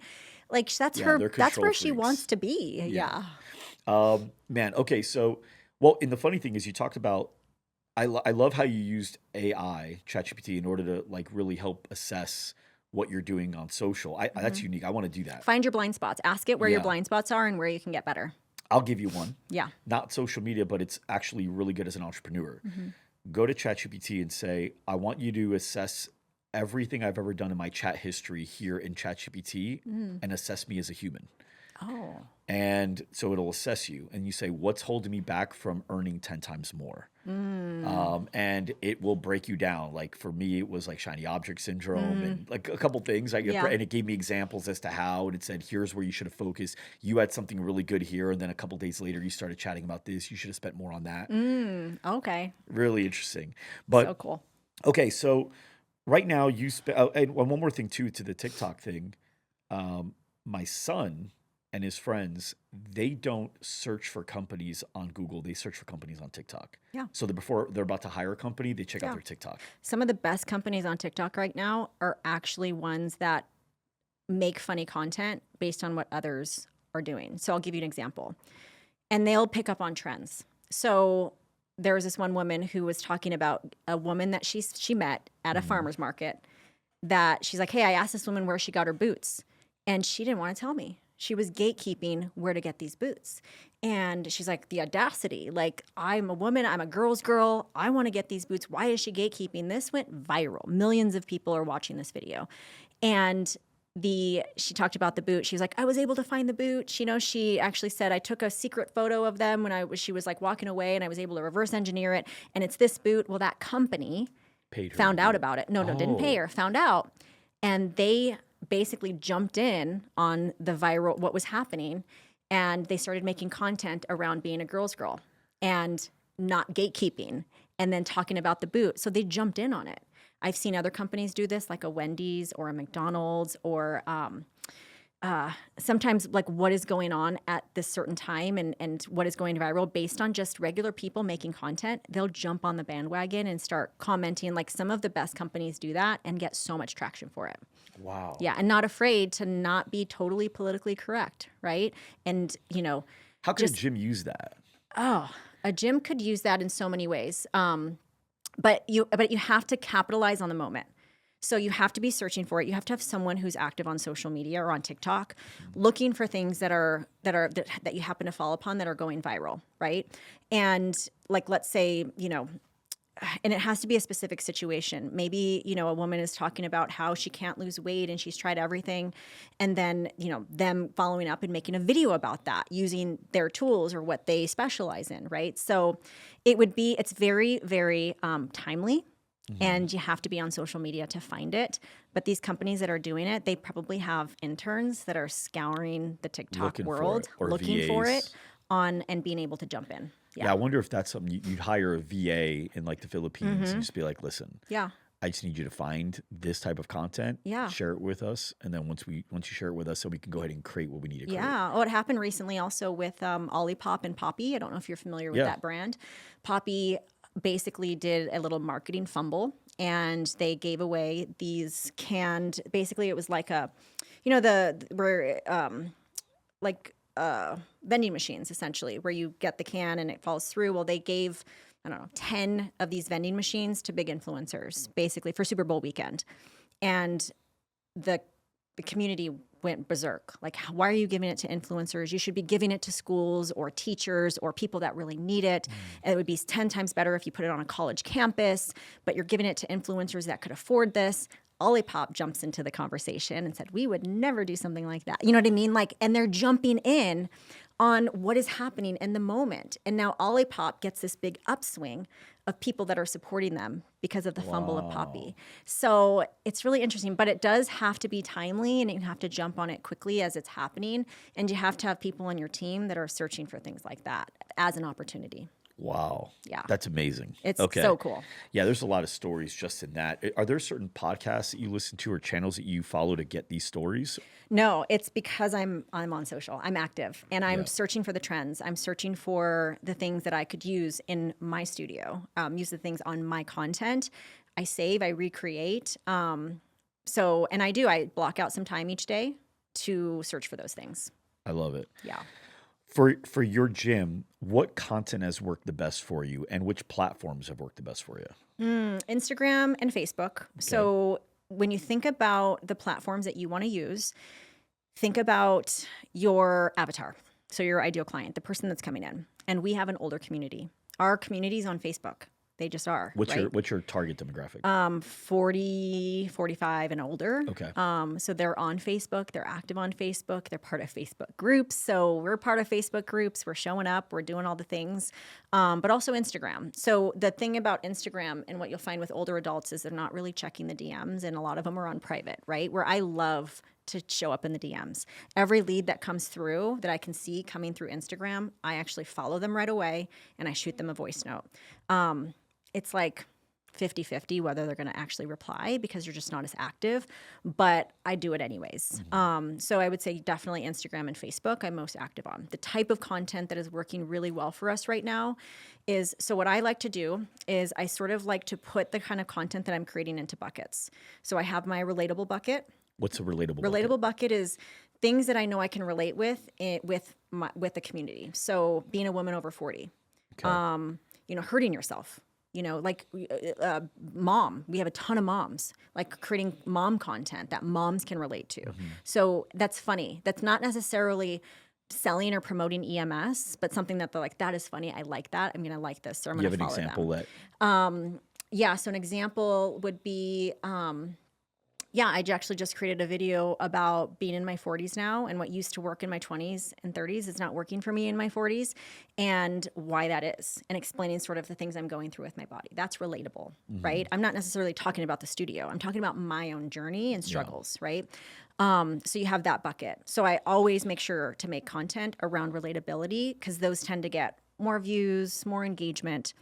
That's her. That's where she wants to be. Yeah. Man. Okay. So, well, and the funny thing is, you talked about. I love how you used AI, ChatGPT, in order to really help assess what you're doing on social. That's unique. I want to do that. Find your blind spots. Ask it where your blind spots are and where you can get better. I'll give you one. Yeah. Not social media, but it's actually really good as an entrepreneur. Go to ChatGPT and say, I want you to assess everything I've ever done in my chat history here in ChatGPT and assess me as a human. Oh. And so it'll assess you. And you say, what's holding me back from earning 10 times more? And it will break you down. For me, it was shiny object syndrome and a couple things. And it gave me examples as to how. And it said, here's where you should have focused. You had something really good here. And then a couple days later, you started chatting about this. You should have spent more on that. Okay. Really interesting. But so cool. Okay. So right now you and one more thing too, to the TikTok thing. My son and his friends, they don't search for companies on Google. They search for companies on TikTok. Yeah. So before they're about to hire a company, they check out their TikTok. Some of the best companies on TikTok right now are actually ones that make funny content based on what others are doing. So I'll give you an example. And they'll pick up on trends. So there was this one woman who was talking about a woman that she met at a farmer's market that she's like, hey, I asked this woman where she got her boots. And she didn't want to tell me. She was gatekeeping where to get these boots. And she's like, the audacity, I'm a woman, I'm a girl's girl, I want to get these boots. Why is she gatekeeping? This went viral. Millions of people are watching this video. And she talked about the boot. She was like, I was able to find the boot. She actually said, I took a secret photo of them when she was walking away and I was able to reverse engineer it. And it's this boot. Well, that company found out about it. No, didn't pay her, found out. And they basically jumped in on the viral, what was happening, and they started making content around being a girl's girl and not gatekeeping and then talking about the boot. So they jumped in on it. I've seen other companies do this, like a Wendy's or a McDonald's or sometimes like what is going on at this certain time and what is going viral based on just regular people making content. They'll jump on the bandwagon and start commenting. Like some of the best companies do that and get so much traction for it. Wow. Yeah, and not afraid to not be totally politically correct, right? And How could a just gym use that? oh, a gym could use that in so many ways. But you have to capitalize on the moment. So you have to be searching for it. You have to have someone who's active on social media or on TikTok, looking for things that you happen to fall upon that are going viral, right? And like let's say, and it has to be a specific situation. Maybe, a woman is talking about how she can't lose weight and she's tried everything. And then, them following up and making a video about that using their tools or what they specialize in, right? So it's very, very timely. And you have to be on social media to find it. But these companies that are doing it, they probably have interns that are scouring the TikTok Looking for world, it, or looking for it VAs. and being able to jump in. Yeah, I wonder if that's something you'd hire a VA in like the Philippines and just be like, listen, Yeah. I just need you to find this type of content, Yeah. share it with us, and then once you share it with us, so we can go ahead and create what we need to create. Yeah. Oh, it happened recently also with Olipop and Poppy. I don't know if you're familiar with Yeah. that brand. Poppy basically did a little marketing fumble and they gave away these canned, basically it was like vending machines essentially where you get the can and it falls through. Well, they gave, I don't know, 10 of these vending machines to big influencers basically for Super Bowl weekend. And the community went berserk. Like, why are you giving it to influencers? You should be giving it to schools or teachers or people that really need it. It would be 10 times better if you put it on a college campus, but you're giving it to influencers that could afford this. Olipop jumps into the conversation and said, we would never do something like that. You know what I mean? Like, and they're jumping in on what is happening in the moment. And now Olipop gets this big upswing of people that are supporting them because of the fumble of Poppy. So it's really interesting, but it does have to be timely and you have to jump on it quickly as it's happening. And you have to have people on your team that are searching for things like that as an opportunity. Wow. Yeah. That's amazing. It's okay. so cool. Yeah, there's a lot of stories just in that. Are there certain podcasts that you listen to or channels that you follow to get these stories? No, it's because I'm on social. I'm active and I'm Yeah. searching for the trends. I'm searching for the things that I could use in my studio, use the things on my content. I save, I recreate. And I block out some time each day to search for those things. I love it. Yeah. For your gym, what content has worked the best for you and which platforms have worked the best for you? Instagram and Facebook. So when you think about the platforms that you want to use, think about your avatar. So your ideal client, the person that's coming in. And we have an older community. Our community's on Facebook. They just are. What's your target demographic? 40, 45 and older. Okay. So they're on Facebook. They're active on Facebook. They're part of Facebook groups. So we're part of Facebook groups. We're showing up. We're doing all the things. But also Instagram. So the thing about Instagram and what you'll find with older adults is they're not really checking the DMs. And a lot of them are on private, right? Where I love to show up in the DMs. Every lead that comes through that I can see coming through Instagram, I actually follow them right away and I shoot them a voice note. It's like 50-50 whether they're going to actually reply because you're just not as active, but I do it anyways. So I would say definitely Instagram and Facebook I'm most active on. The type of content that is working really well for us right now is, so what I like to do is I sort of like to put the kind of content that I'm creating into buckets. So I have my relatable bucket. What's a relatable Relatable bucket is things that I know I can relate with the community. So being a woman over 40, Okay. hurting yourself. Mom, we have a ton of moms, like creating mom content that moms can relate to. So that's funny. That's not necessarily selling or promoting EMS, but something that they're like, that is funny. I like that. I'm going to like this. So I'm You going have to an follow them. example that So an example would be, I actually just created a video about being in my 40s now and what used to work in my 20s and 30s is not working for me in my 40s and why that is, and explaining sort of the things I'm going through with my body. That's relatable, right? I'm not necessarily talking about the studio. I'm talking about my own journey and struggles, right? So you have that bucket. So I always make sure to make content around relatability because those tend to get more views, more engagement.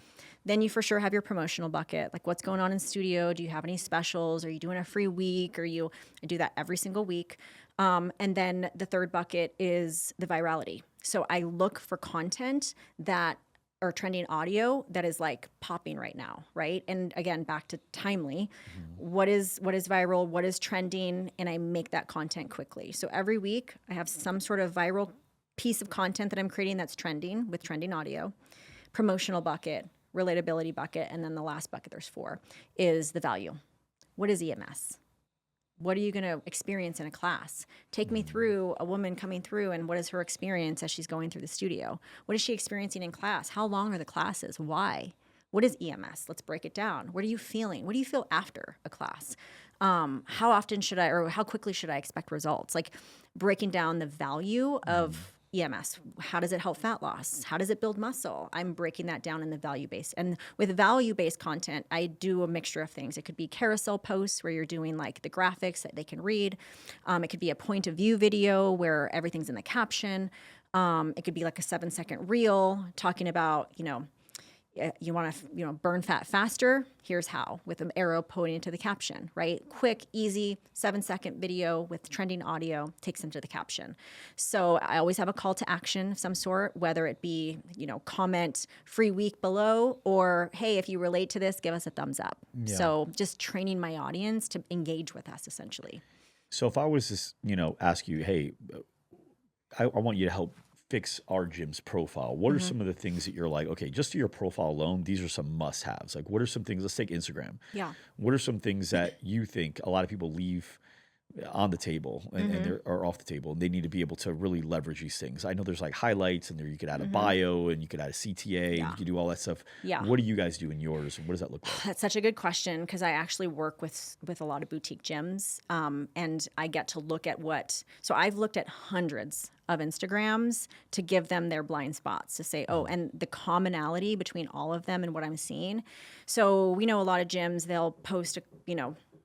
Then you for sure have your promotional bucket. Like what's going on in studio? Do you have any specials? Are you doing a free week? I do that every single week. And then the third bucket is the virality. So I look for content that or trending audio that is like popping right now, right? And again, back to timely. What is viral? What is trending? And I make that content quickly. So every week I have some sort of viral piece of content that I'm creating that's trending with trending audio, promotional bucket, relatability bucket, and then the last bucket, there's 4, is the value. What is EMS? What are you going to experience in a class? Take me through a woman coming through and what is her experience as she's going through the studio? What is she experiencing in class? How long are the classes? Why? What is EMS? Let's break it down. What are you feeling? What do you feel after a class? How often should I, or how quickly should I expect results? Like breaking down the value of EMS. How does it help fat loss? How does it build muscle? I'm breaking that down in the value based. And with value based content, I do a mixture of things. It could be carousel posts where you're doing like the graphics that they can read. It could be a point of view video where everything's in the caption. It could be like a 7-second reel talking about, you want to burn fat faster. Here's how, with an arrow pointing to the caption, right? Quick, easy, 7-second video with trending audio takes them to the caption. So I always have a call to action of some sort, whether it be comment free week below, or hey, if you relate to this, give us a thumbs up. Yeah. So just training my audience to engage with us essentially. So if I was to, ask you, hey, I want you to help fix our gym's profile. What are some of the things that you're like, okay, just to your profile alone, these are some must-haves. Like, what are some things? Let's take Instagram. Yeah. What are some things that you think a lot of people leave on the table and they're or off the table, and they need to be able to really leverage these things? I know there's like highlights, and there you could add a bio, and you could add a CTA, and you could do all that stuff. Yeah. What do you guys do in yours, and what does that look like? That's such a good question because I actually work with a lot of boutique gyms, and I get to look at so I've looked at hundreds of Instagrams to give them their blind spots to say, and the commonality between all of them and what I'm seeing. So we know a lot of gyms, they'll post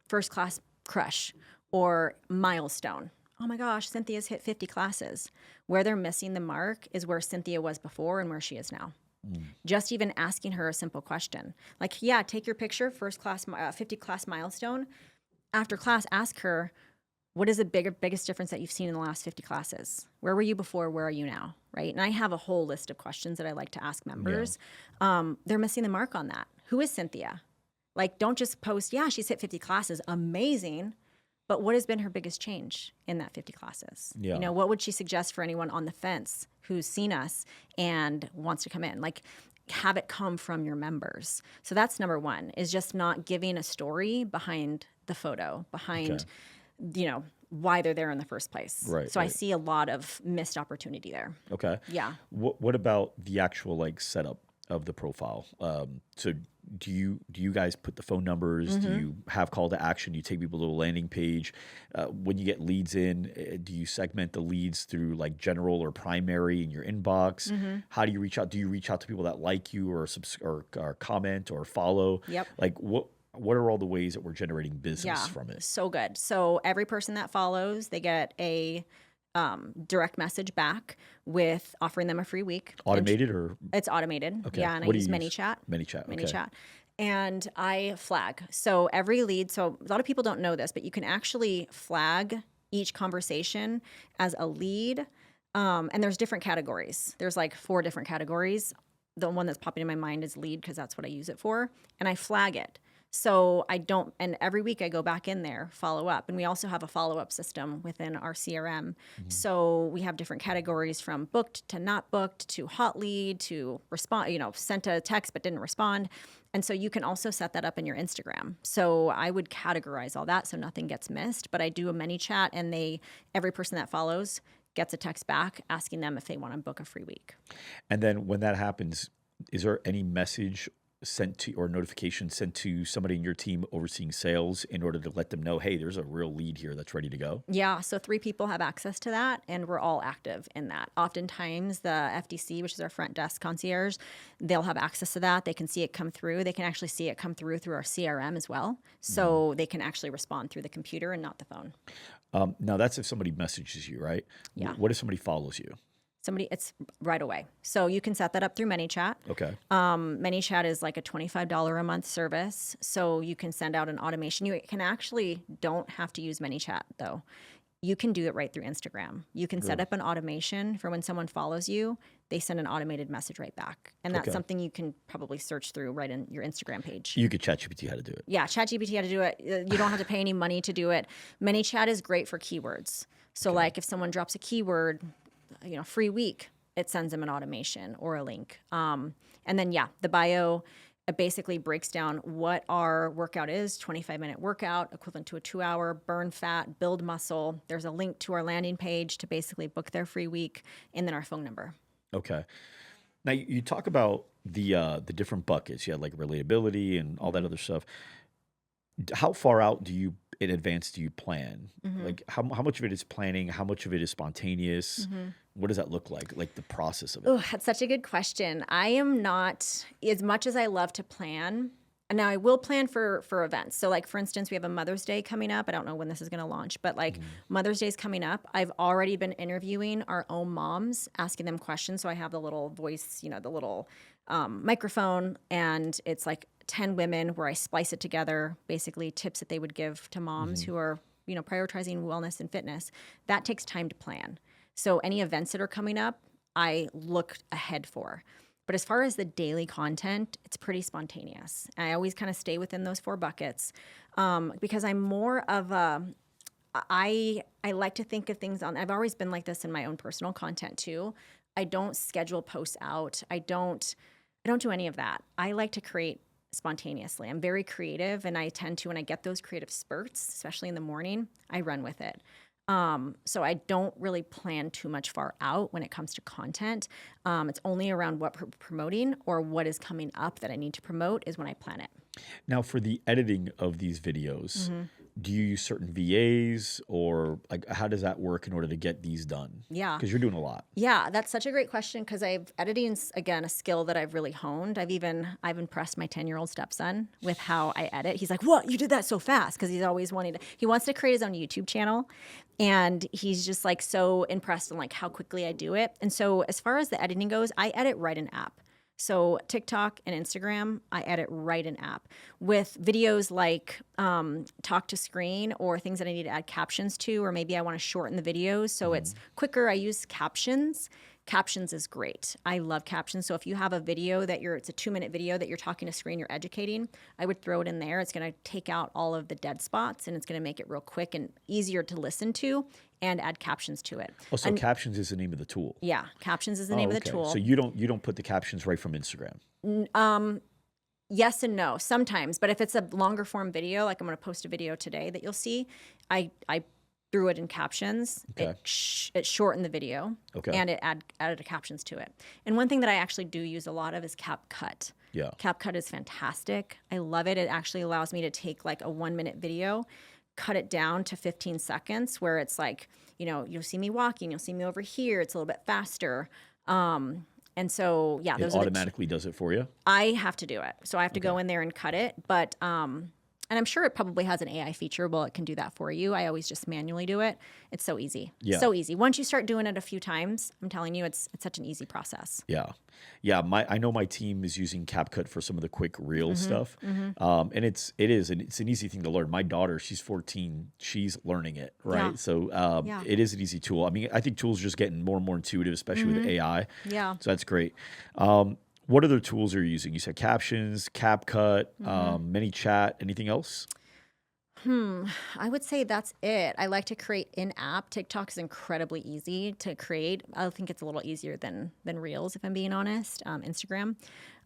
first class crush or milestone. Oh my gosh, Cynthia's hit 50 classes. Where they're missing the mark is where Cynthia was before and where she is now. Just even asking her a simple question. Like, yeah, take your picture, first class, 50 class milestone. After class, ask her, what is the biggest difference that you've seen in the last 50 classes? Where were you before? Where are you now? Right? And I have a whole list of questions that I like to ask members. Yeah. They're missing the mark on that. Who is Cynthia? Like, don't just post, yeah, she's hit 50 classes. Amazing. But what has been her biggest change in that 50 classes? Yeah. What would she suggest for anyone on the fence who's seen us and wants to come in? Like, have it come from your members. So that's number one, is just not giving a story behind the photo, behind, why they're there in the first place. Right. So I see a lot of missed opportunity there. Okay. Yeah. What about the actual setup of the profile? So do you guys put the phone numbers? Do you have call to action? Do you take people to a landing page? When you get leads in, do you segment the leads through like general or primary in your inbox? How do you reach out? Do you reach out to people that like you or comment or follow? Yep. Like what are all the ways that we're generating business from it? So good. So every person that follows, they get a direct message back with offering them a free week. Automated or? It's automated. Okay. Yeah, and What I do use you ManyChat. ManyChat. Okay. ManyChat. And I flag. So every lead, so a lot of people don't know this, but you can actually flag each conversation as a lead. And there's different categories. There's like 4 different categories. The one that's popping in my mind is lead because that's what I use it for. And I flag it. So and every week I go back in there, follow up. And we also have a follow-up system within our CRM. So we have different categories from booked to not booked to hot lead to respond, sent a text but didn't respond. And so you can also set that up in your Instagram. So I would categorize all that so nothing gets missed. But I do a ManyChat, and every person that follows gets a text back asking them if they want to book a free week. And then when that happens, is there any message sent to or notification sent to somebody in your team overseeing sales in order to let them know, hey, there's a real lead here that's ready to go? Yeah, so 3 people have access to that, and we're all active in that. Oftentimes, the FDC, which is our front desk concierge, they'll have access to that. They can see it come through. They can actually see it come through our CRM as well. So they can actually respond through the computer and not the phone. Now, that's if somebody messages you, right? Yeah. What if somebody follows you? It's right away. So you can set that up through ManyChat. Okay. ManyChat is like a $25 a month service. So you can send out an automation. You can actually don't have to use ManyChat though. You can do it right through Instagram. You can set Really? up an automation for when someone follows you, they send an automated message right back. And that's Okay. something you can probably search through right in your Instagram page. You could ChatGPT how to do it. Yeah, ChatGPT how to do it. You don't have to pay any money to do it. ManyChat is great for keywords. So like if someone drops a keyword, free week, it sends them an automation or a link. And then the bio, it basically breaks down what our workout is, 25-minute workout, equivalent to a 2-hour, burn fat, build muscle. There's a link to our landing page to basically book their free week, and then our phone number. Okay. Now you talk about the different buckets. You had like relatability and all that other stuff. How far out in advance do you plan? Like how much of it is planning? How much of it is spontaneous? What does that look like? Like the process of it? Oh, that's such a good question. I am not, as much as I love to plan, and now I will plan for events. So like, for instance, we have a Mother's Day coming up. I don't know when this is going to launch, but like Mother's Day is coming up. I've already been interviewing our own moms, asking them questions. So I have the little voice, the little microphone, and it's like 10 women where I splice it together, basically tips that they would give to moms who are, prioritizing wellness and fitness. That takes time to plan. So any events that are coming up, I look ahead for. But as far as the daily content, it's pretty spontaneous. I always kind of stay within those 4 buckets because I'm more of I like to think of things I've always been like this in my own personal content too. I don't schedule posts out. I don't do any of that. I like to create spontaneously. I'm very creative, and I tend to, when I get those creative spurts, especially in the morning, I run with it. So I don't really plan too much far out when it comes to content. It's only around what we're promoting or what is coming up that I need to promote is when I plan it. Now, for the editing of these videos, do you use certain VAs or like how does that work in order to get these done? Yeah. Because you're doing a lot. Yeah, that's such a great question because editing's again a skill that I've really honed. I've impressed my 10-year-old stepson with how I edit. He's like, "What? You did that so fast?" Because he's always he wants to create his own YouTube channel, and he's just like so impressed in like how quickly I do it. And so as far as the editing goes, I edit right in app. So TikTok and Instagram, I edit right in app. With videos like talk to screen or things that I need to add captions to, or maybe I want to shorten the videos so it's quicker, I use captions. Captions is great. I love captions. So if you have a video it's a 2-minute video that you're talking to screen, you're educating, I would throw it in there. It's going to take out all of the dead spots and it's going to make it real quick and easier to listen to and add captions to it. Oh, so captions is the name of the tool. Yeah, captions is the name of the tool. So you don't put the captions right from Instagram. Yes and no, sometimes. But if it's a longer form video, like I'm going to post a video today that you'll see, I threw it in captions. Okay. It shortened the video. Okay. And it added the captions to it. And one thing that I actually do use a lot of is CapCut. Yeah. CapCut is fantastic. I love it. It actually allows me to take like a 1-minute video, cut it down to 15 seconds where it's like, you'll see me walking, you'll see me over here. It's a little bit faster. And so, yeah, It automatically does it for you? I have to do it. So I have to go in there and cut it. But, and I'm sure it probably has an AI feature. Well, it can do that for you. I always just manually do it. It's so easy. Yeah. So easy. Once you start doing it a few times, I'm telling you, it's such an easy process. Yeah. Yeah. I know my team is using CapCut for some of the quick reel stuff. And it's an easy thing to learn. My daughter, she's 14. She's learning it. Right. Yeah. So it is an easy tool. I mean, I think tools are just getting more and more intuitive, especially with AI. Yeah. So that's great. What other tools are you using? You said captions, CapCut, ManyChat, anything else? I would say that's it. I like to create in-app. TikTok is incredibly easy to create. I think it's a little easier than Reels, if I'm being honest. Instagram.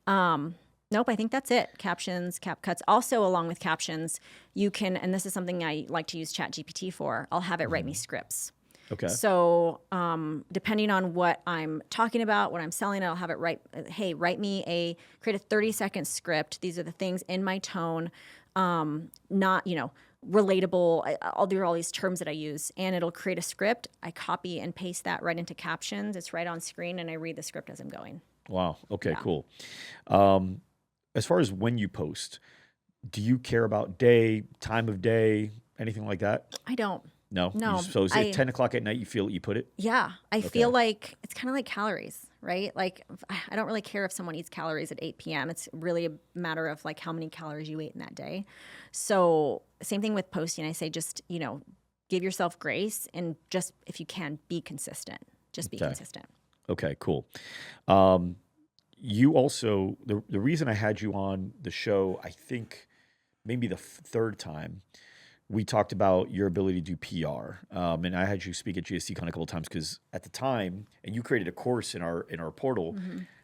Nope, I think that's it. Captions, CapCuts. Also, along with captions, you can, and this is something I like to use ChatGPT for, I'll have it write me scripts. Okay. So depending on what I'm talking about, what I'm selling, I'll have it write create a 30-second script. These are the things in my tone, not, relatable. I'll do all these terms that I use and it'll create a script. I copy and paste that right into captions. It's right on screen and I read the script as I'm going. Wow. Okay, Yeah. cool. As far as when you post, do you care about day, time of day, anything like that? I don't. No? No, So is it 10 o'clock at night you feel you put it? yeah, I feel like it's kind of like calories, right? Like I don't really care if someone eats calories at 8 p.m. It's really a matter of like how many calories you ate in that day. So same thing with posting. I say just, give yourself grace and just, if you can, be consistent. Just be consistent. Okay, cool. You also, the reason I had you on the show, I think maybe the third time, we talked about your ability to do PR, and I had you speak at GSCCon a couple of times because at the time, and you created a course in our portal,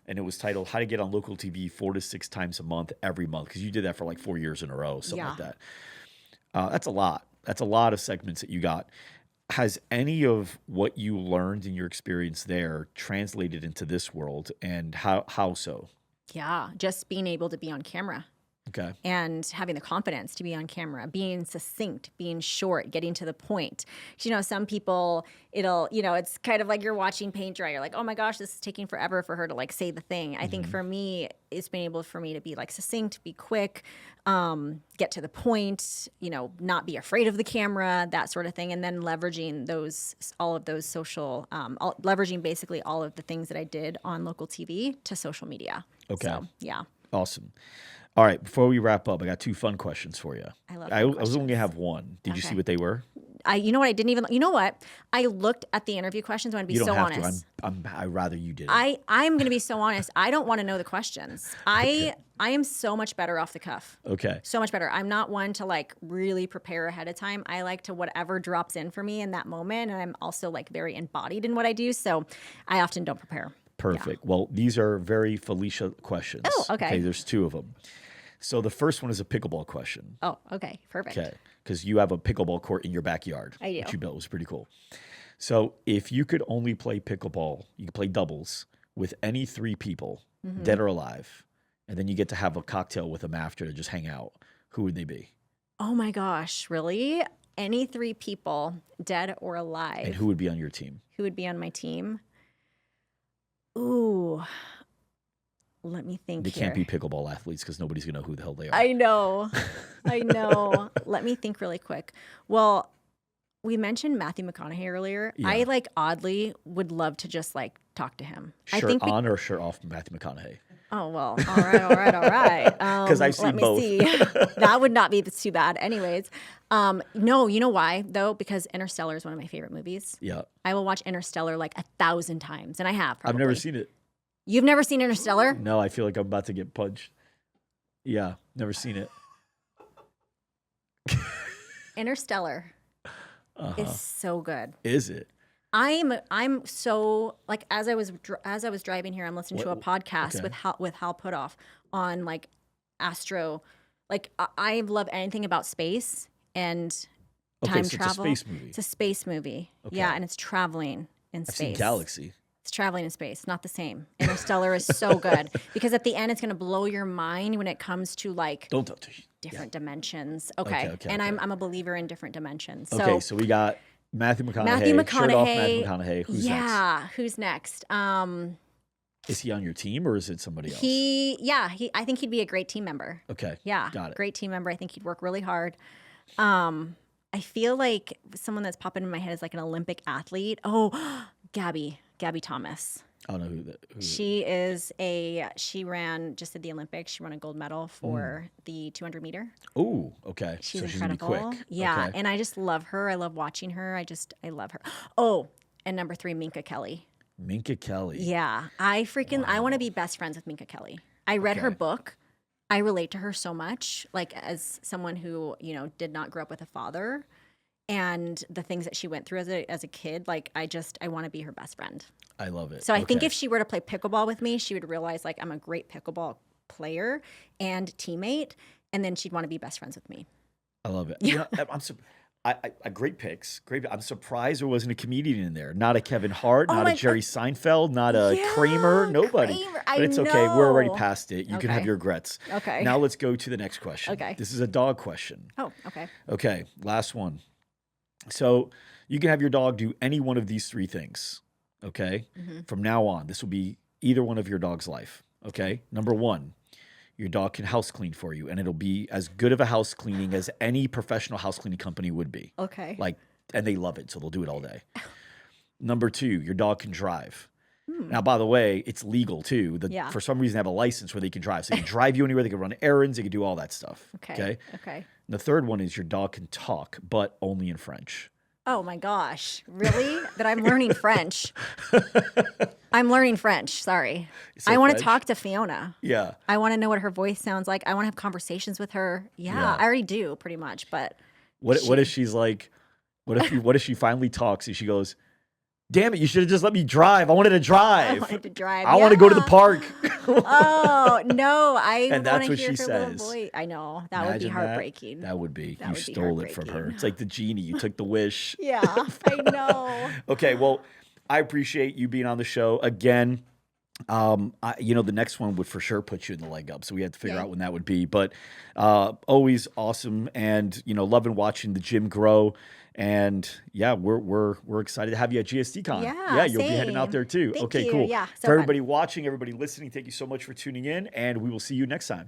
and it was titled "How to Get on Local TV 4 to 6 times a month every month," because you did that for like 4 years in a row, something like that. That's a lot. That's a lot of segments that you got. Has any of what you learned in your experience there translated into this world, and how so? Yeah, just being able to be on camera. Okay. And having the confidence to be on camera, being succinct, being short, getting to the point. Some people, it's kind of like you're watching paint dry. You're like, oh my gosh, this is taking forever for her to like say the thing. I think for me, it's been able for me to be like succinct, be quick, get to the point, not be afraid of the camera, that sort of thing. And then leveraging all of those social, leveraging basically all of the things that I did on local TV to social media. Okay. So, yeah. Awesome. All right, before we wrap up, I got 2 fun questions for you. I love I was only going to have one. Did you see what they were? You know what? I didn't even. You know what? I looked at the interview questions. I'm going to be You don't so have honest. to. I'd rather you did. I'm going to be so honest. I don't want to know the questions. I am so much better off the cuff. Okay. So much better. I'm not one to like really prepare ahead of time. I like to whatever drops in for me in that moment, and I'm also like very embodied in what I do. So I often don't prepare. Perfect. Yeah. Well, these are very Felicia questions. Oh, okay. There's 2 of them. So the first one is a pickleball question. Oh, okay. Perfect. Okay. Because you have a pickleball court in your backyard. I do. Which you built. It was pretty cool. So if you could only play pickleball, you could play doubles with any 3 people, dead or alive, and then you get to have a cocktail with them after to just hang out, who would they be? Oh my gosh, really? Any 3 people, dead or alive. And who would be on your team? Who would be on my team? Ooh. Let me think. They can't be pickleball athletes because nobody's going to know who the hell they are. I know. I know. Let me think really quick. Well, we mentioned Matthew McConaughey earlier. Yeah. I like oddly would love to just like talk to him. Shirt on or shirt off Matthew McConaughey? Oh, well, all right. Because I've seen both. Let me see. That would not be too bad. Anyways, no, you know why, though? Because Interstellar is one of my favorite movies. Yeah. I will watch Interstellar like 1,000 times, and I have probably. I've never seen it. You've never seen Interstellar? No, I feel like I'm about to get punched. Yeah, never seen it. Interstellar is so good. Is it? I'm so like as I was driving here, I'm listening to a podcast with Hal Puthoff on like astro. Like I love anything about space and time travel. It's a space movie. It's a space movie. Okay. Yeah, and it's traveling in space. I've seen Galaxy. It's traveling in space, not the same. Interstellar is so good because at the end it's going to blow your mind when it comes to like different dimensions. Okay. And I'm a believer in different dimensions. So, okay, so we got Matthew McConaughey. Shirt off Matthew McConaughey. Who's next? Yeah, who's next? Is he on your team or is it somebody else? I think he'd be a great team member. Okay. Yeah. Got it. Great team member. I think he'd work really hard. I feel like someone that's popping in my head is like an Olympic athlete. Oh, Gabby Thomas. I don't know who she ran, just at the Olympics. She won a gold medal for the 200 meter. Oh, okay. She's so incredible. She's gonna be quick. Yeah. Okay. And I just love her. I love watching her. I love her. Oh, and number 3, Minka Kelly. Minka Kelly. Yeah. I want to be best friends with Minka Kelly. I read her book. I relate to her so much, like as someone who, did not grow up with a father. And the things that she went through as a kid, like I want to be her best friend. I love it. So I think if she were to play pickleball with me, she would realize like I'm a great pickleball player and teammate, and then she'd want to be best friends with me. I love it. Yeah. Great picks. Great. I'm surprised there wasn't a comedian in there. Not a Kevin Hart, not a Jerry Seinfeld, not a Kramer, nobody. But it's okay. We're already past it. You can have your regrets. Okay. Now let's go to the next question. Okay. This is a dog question. Oh, okay. Okay. Last one. So you can have your dog do any one of these 3 things. Okay. From now on, this will be either one of your dog's life. Okay. Number 1, your dog can house clean for you, and it'll be as good of a house cleaning as any professional house cleaning company would be. Okay. Like and they love it, so they'll do it all day. Number 2, your dog can drive. Now, by the way, it's legal too. Yeah. For some reason, they have a license where they can drive. So they can drive you anywhere. They can run errands. They can do all that stuff. Okay. And the third one is your dog can talk, but only in French. Oh my gosh. Really? That I'm learning French. I'm learning French. Sorry. So I want to French? talk to Fiona. Yeah. I want to know what her voice sounds like. I want to have conversations with her. Yeah. I already do pretty much, but What if she's like, what if she finally talks and she goes, damn it, you should have just let me drive. I wanted to drive. I wanted to drive. I want to go to the Yeah. park. Oh, no. I And that's want to what hear she her little says. voice. I know. That would be Imagine heartbreaking. That would be. That You would be stole it from her. heartbreaking. It's like the genie. You took the wish. Yeah, I know. Okay, well, I appreciate you being on the show again. The next one would for sure put you in the leg up, so we had to figure out when that would be. But always awesome, and loving watching the gym grow. And yeah, we're excited to have you at GSDCon. Yeah, you'll be heading out same. there too. Thank Okay, you. cool. Yeah, so For everybody watching, everybody listening, thank you so much for tuning in, and we will see you next time.